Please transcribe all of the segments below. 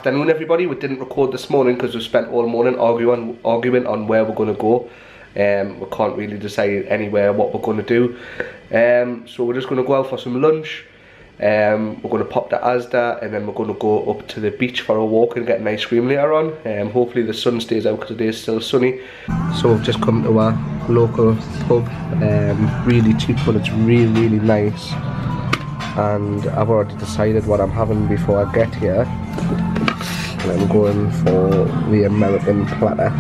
afternoon, everybody. We didn't record this morning because we spent all morning arguing on where we're going to go. We can't really decide anywhere what we're going to do. So we're just going to go out for some lunch. We're going to pop to Asda, and then we're going to go up to the beach for a walk and get an ice cream later on. Hopefully the sun stays out because it is still sunny. So we've just come to our local pub. Really cheap, but it's really nice. And I've already decided what I'm having before I get here. And I'm going for the American platter.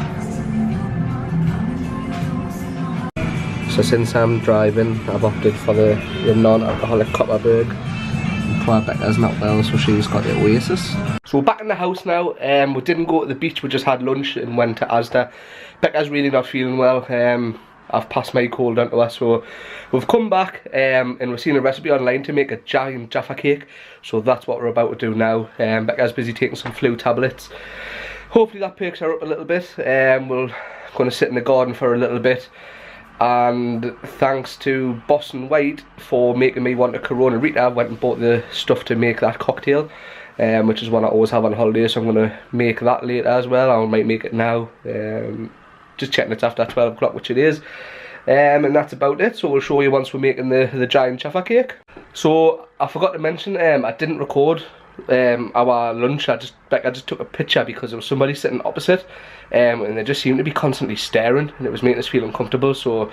So since I'm driving, I've opted for the non-alcoholic Copperberg. Poor Becca's not well, so she's got the Oasis. So we're back in the house now. We didn't go to the beach, we just had lunch and went to Asda. Becca's really not feeling well. I've passed my cold on to her, so we've come back and we've seen a recipe online to make a giant Jaffa cake. So that's what we're about to do now. Becca's busy taking some flu tablets. Hopefully that perks her up a little bit. We're going to sit in the garden for a little bit. And thanks to Boston White for making me want a Corona Rita, I went and bought the stuff to make that cocktail, which is one I always have on holiday, so I'm going to make that later as well. I might make it now. Just checking it's after 12 o'clock, which it is. And that's about it. So we'll show you once we're making the giant Jaffa cake. So I forgot to mention, I didn't record our lunch. I just took a picture because there was somebody sitting opposite, and they just seemed to be constantly staring, and it was making us feel uncomfortable. So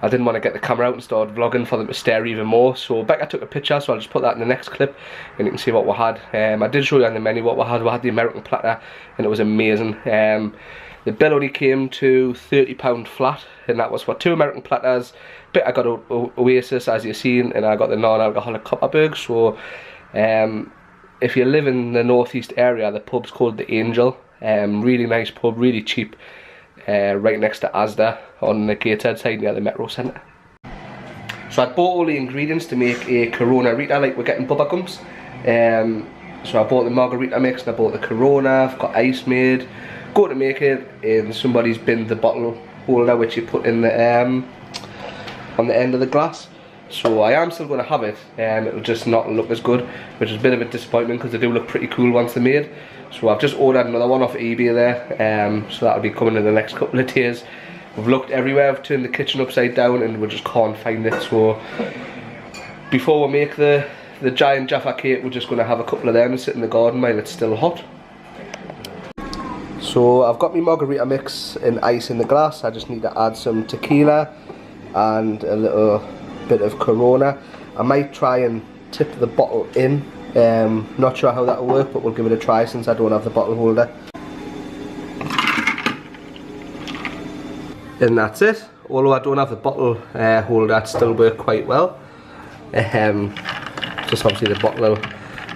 I didn't want to get the camera out and start vlogging for them to stare even more. So Becca took a picture, so I'll just put that in the next clip and you can see what we had. I did show you on the menu what we had. We had the American platter and it was amazing. The bill only came to £30 flat, and that was for 2 American platters. But I got Oasis, as you've seen, and I got the non-alcoholic Copperberg. So if you live in the northeast area, the pub's called the Angel. Really nice pub, really cheap, right next to Asda on the Gateshead side near the Metro Centre. So I bought all the ingredients to make a Corona Rita, like we're getting bubba gums. So I bought the margarita mix and I bought the Corona. I've got ice made. Go to make it, and somebody's binned the bottle holder which you put in the on the end of the glass. So I am still going to have it, it'll just not look as good, which is a bit of a disappointment because they do look pretty cool once they're made. So I've just ordered another one off eBay there, so that'll be coming in the next couple of days. We've looked everywhere, I've turned the kitchen upside down and we just can't find it. So before we make the giant Jaffa cake, we're just going to have a couple of them and sit in the garden while it's still hot. So I've got my margarita mix and ice in the glass. I just need to add some tequila and a little bit of Corona. I might try and tip the bottle in. Not sure how that will work, but we'll give it a try since I don't have the bottle holder. And that's it. Although I don't have the bottle holder, it still works quite well. Just obviously the bottle will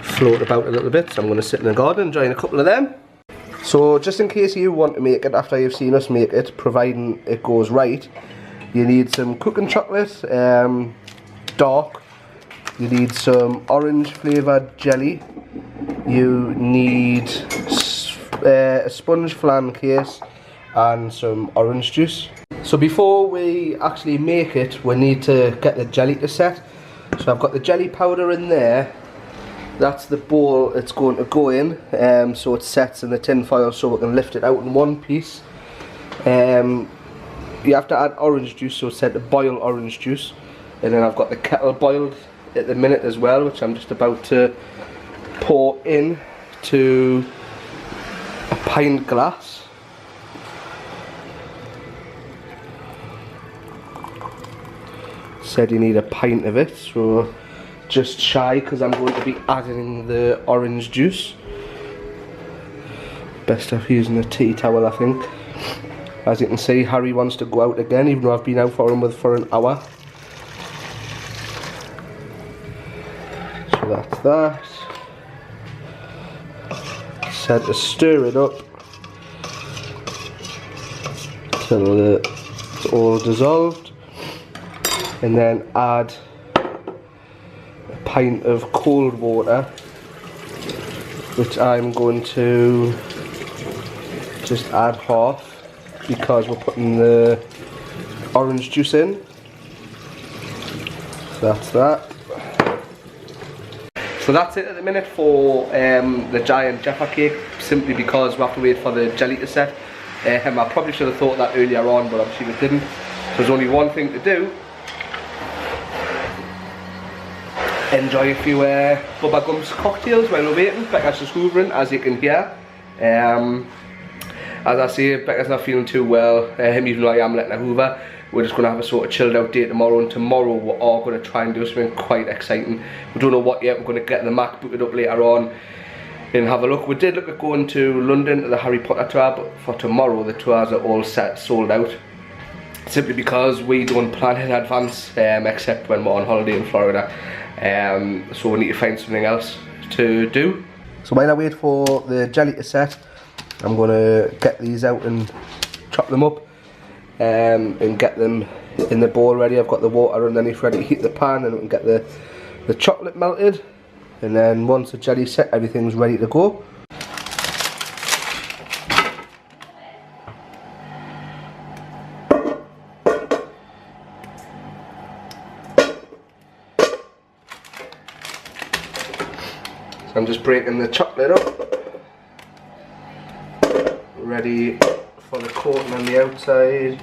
float about a little bit, so I'm going to sit in the garden enjoying a couple of them. So just in case you want to make it after you've seen us make it, providing it goes right, you need some cooking chocolate, dark. You need some orange flavoured jelly. You need a sponge flan case and some orange juice. So before we actually make it, we need to get the jelly to set. So I've got the jelly powder in there. That's the bowl it's going to go in, so it sets in the tin foil so we can lift it out in one piece. You have to add orange juice, so it's said to boil orange juice. And then I've got the kettle boiled at the minute as well, which I'm just about to pour in to a pint glass. Said you need a pint of it, so just shy because I'm going to be adding the orange juice. Best off using a tea towel, I think. As you can see, Harry wants to go out again, even though I've been out for him for an hour. So that's that. Said to stir it up till it's all dissolved, and then add a pint of cold water, which I'm going to just add half because we're putting the orange juice in. So that's that. So that's it at the minute for the giant Jaffa cake. simply because we have to wait for the jelly to set. I probably should have thought that earlier on, but obviously we didn't. So there's only one thing to do. Enjoy a few Bubba Gumps cocktails while we're waiting. Becca's just hoovering, as you can hear. As I say, Becca's not feeling too well, even though I am letting her hoover. We're just going to have a sort of chilled out day tomorrow, and tomorrow we're all going to try and do something quite exciting. We don't know what yet. We're going to get the Mac booted up later on and have a look. We did look at going to London to the Harry Potter tour, but for tomorrow the tours are all sold out. Simply because we don't plan in advance, except when we're on holiday in Florida. So we need to find something else to do. So while I wait for the jelly to set, I'm going to get these out and chop them up. And get them in the bowl ready. I've got the water underneath ready to heat the pan, and we can get the chocolate melted, and then once the jelly's set, everything's ready to go. So I'm just breaking the chocolate up, ready for the coating on the outside.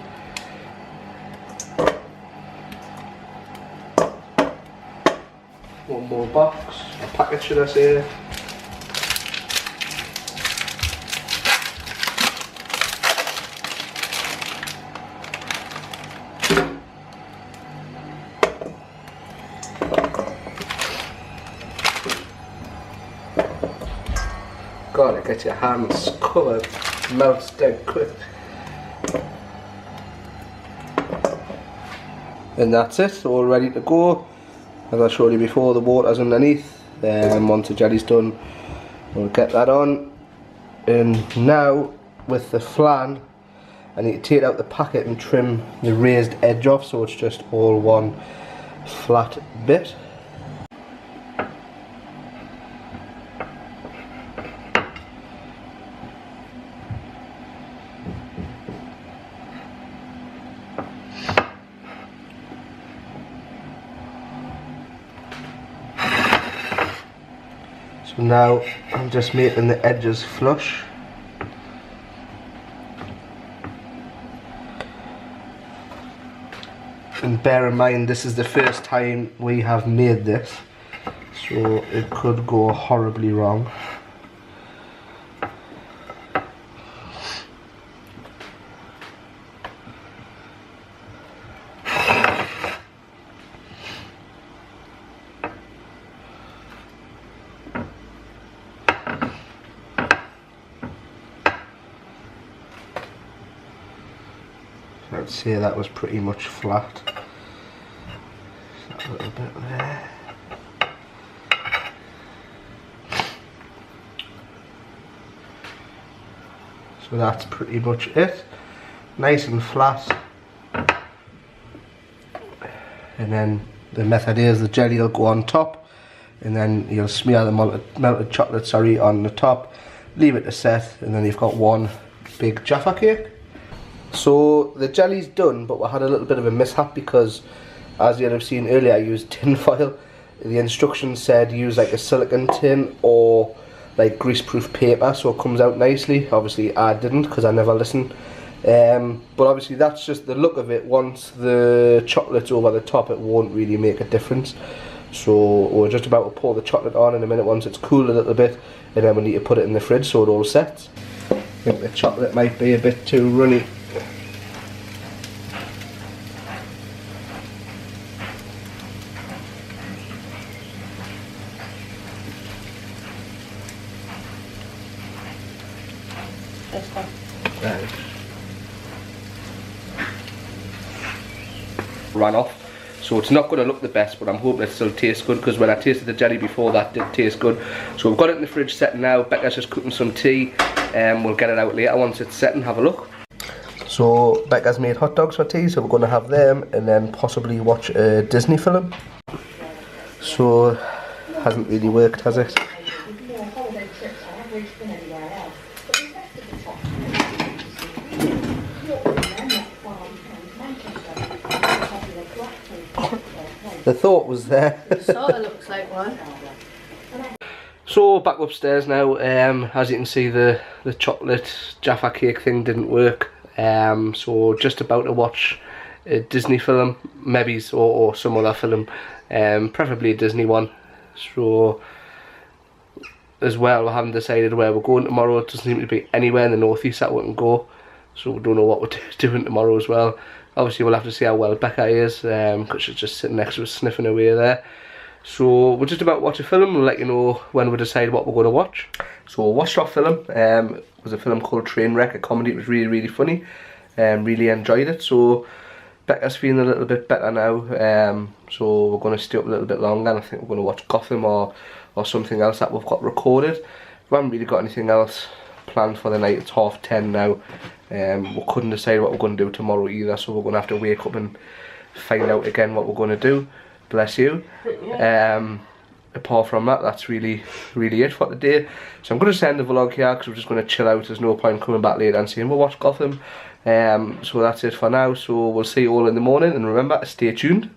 One more box, a packet should I say. God, it gets your hands covered, melts dead quick. And that's it, all ready to go. As I showed you before, the water's underneath, and once the jelly's done, we'll get that on. And now, with the flan, I need to take out the packet and trim the raised edge off, so it's just all one flat bit. So now I'm just making the edges flush. And bear in mind, this is the first time we have made this, so it could go horribly wrong. I'd say that was pretty much flat. That little bit there. So that's pretty much it. Nice and flat. And then the method is the jelly will go on top, and then you'll smear the melted chocolate on the top, leave it to set, and then you've got one big Jaffa cake. So the jelly's done, but we had a little bit of a mishap because, as you'll have seen earlier, I used tin foil. The instructions said use like a silicone tin or like greaseproof paper so it comes out nicely. Obviously I didn't because I never listened. But obviously that's just the look of it. Once the chocolate's over the top, it won't really make a difference. So we're just about to pour the chocolate on in a minute once it's cooled a little bit, and then we need to put it in the fridge so it all sets. I think the chocolate might be a bit too runny. Ran off, so it's not going to look the best, but I'm hoping it still tastes good, because when I tasted the jelly before, that did taste good. So we've got it in the fridge set now. Becca's just cooking some tea, and we'll get it out later once it's set and have a look. So Becca's made hot dogs for tea, so we're going to have them and then possibly watch a Disney film. So hasn't really worked, has it? The thought was there. Sort of looks like one. So back upstairs now. As you can see, the chocolate Jaffa Cake thing didn't work. So just about to watch a Disney film, maybe, or some other film, preferably a Disney one. So as well, we haven't decided where we're going tomorrow. It doesn't seem to be anywhere in the northeast that we can go, so we don't know what we're doing tomorrow as well. Obviously we'll have to see how well Becca is, because she's just sitting next to us sniffing away there. So we're just about to watch a film. We'll let you know when we decide what we're going to watch. So we watched our film. It was a film called Trainwreck, a comedy. It was really, really funny. Really enjoyed it. So Becca's feeling a little bit better now. So we're going to stay up a little bit longer, and I think we're going to watch Gotham or something else that we've got recorded. We haven't really got anything else planned for the night. It's 10:30 now. We couldn't decide what we're going to do tomorrow either, so we're going to have to wake up and find out again what we're going to do. Bless you. Apart from that, that's really it for today. So I'm going to send the vlog here because we're just going to chill out. There's no point coming back later and saying we'll watch Gotham. So that's it for now. So we'll see you all in the morning, and remember to stay tuned.